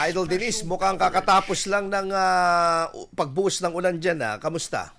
Idol Denise, mukhang kakatapos lang ng pagbuhos ng ulan dyan. Kamusta?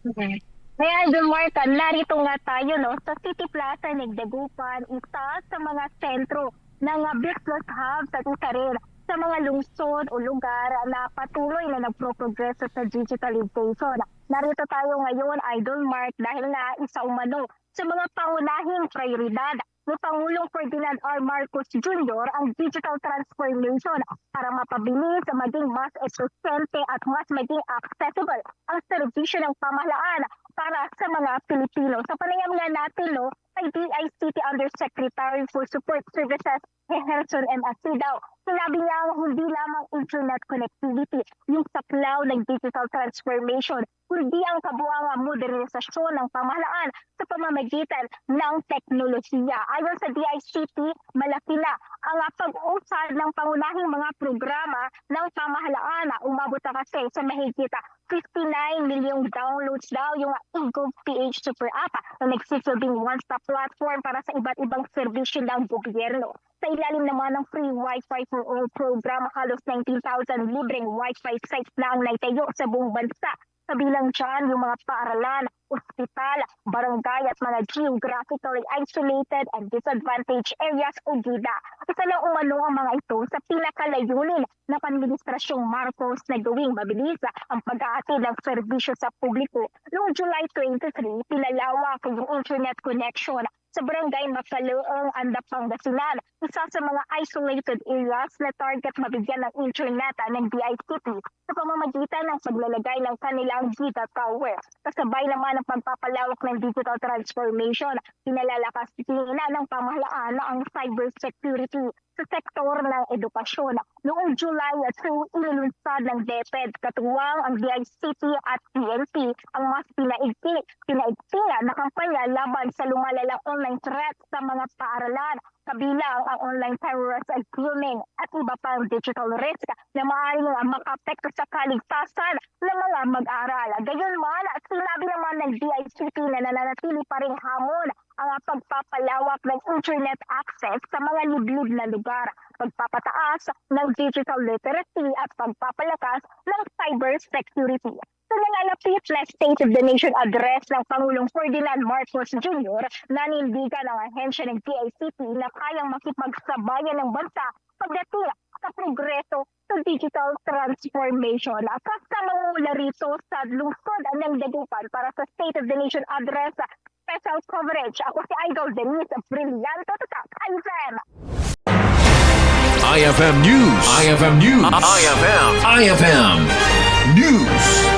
Okay. Kaya Idol Marta, narito nga tayo sa City Plaza ng Dagupan, isa sa mga sentro ng business hub at isa rin sa mga lungsod o lugar na patuloy na nagpro-progreso sa digitalization. Narito tayo ngayon, Idol Mark, dahil na isa umano sa mga pangunahing prioridad ni Pangulong Ferdinand R. Marcos Jr. ang digital transformation para mapabilis, maging mas efficiente at mas maging accessible ang serbisyo ng pamahalaan para sa mga Pilipino. Sa panayam nga natin, kay DICT Undersecretary for Support Services, Gerson M. Asidaw, sinabi niya hindi lamang internet connectivity yung saklaw ng digital transformation, kundi ang kabuuang modernisasyon ng pamahalaan sa pamamagitan ng teknolohiya. Ayon sa DICT, malaki na ang pag-usad ng pangunahing mga programa ng pamahalaan na umabot na kasi sa mahigit 59 milyong downloads daw yung eGov.ph Super App na nagsisilbing one-stop platform para sa iba't ibang serbisyo ng gobyerno. Sa ilalim naman ng Free Wi-Fi for All program, halos 19,000 libreng Wi-Fi sites na ang naitayo sa buong bansa. Kabilang dyan yung mga paaralan, ospital, barangay at mga geographically isolated and disadvantaged areas o GIDA. Isa lang umano ang mga ito sa pinakalayunin ng Administrasyong Marcos na gawing mabilis ang pag-aatid ng serbisyo sa publiko. Noong July 23, pinalawak yung internet connection sa barangay Mapaloong, Anda, Pangasinan, isa sa mga isolated areas na target mabigyan ng internet ng DICT sa pamamagitan ng paglalagay ng kanilang GIDA tower. Kasabay naman ang pagpapalawak ng digital transformation, pinalalakas na ng pamahalaan ang cybersecurity sa sektor ng edukasyon. Noong July 2, inilunsad ng DepEd katuwang ang DICT at PNP ang mas pinaigting na kampanya laban sa lumalalang online threat sa mga paaralan, kabilang ang online terrorist and grooming at iba pang digital risk na maaaring makapekto sa kaligtasan ng mga mag-aaral. Gayunman, sinabi naman ng DICT na nananatili pa rin hamon ang pagpapalawak ng internet access sa mga liblib na lugar, pagpapataas ng digital literacy at pagpapalakas ng cyber security. Sa nananapit na State of the Nation address ng Pangulong Ferdinand Marcos Jr., nanindigan ang ahensya ng DICT na kayang makipagsabayan ng bansa pagdating sa progreso sa digital transformation. Kasama mula rito sa lungsod ng Dagupan para sa State of the Nation address, special coverage. Ako si Idol Denise Brillanto Tatak, IFM. IFM News. IFM News. IFM News.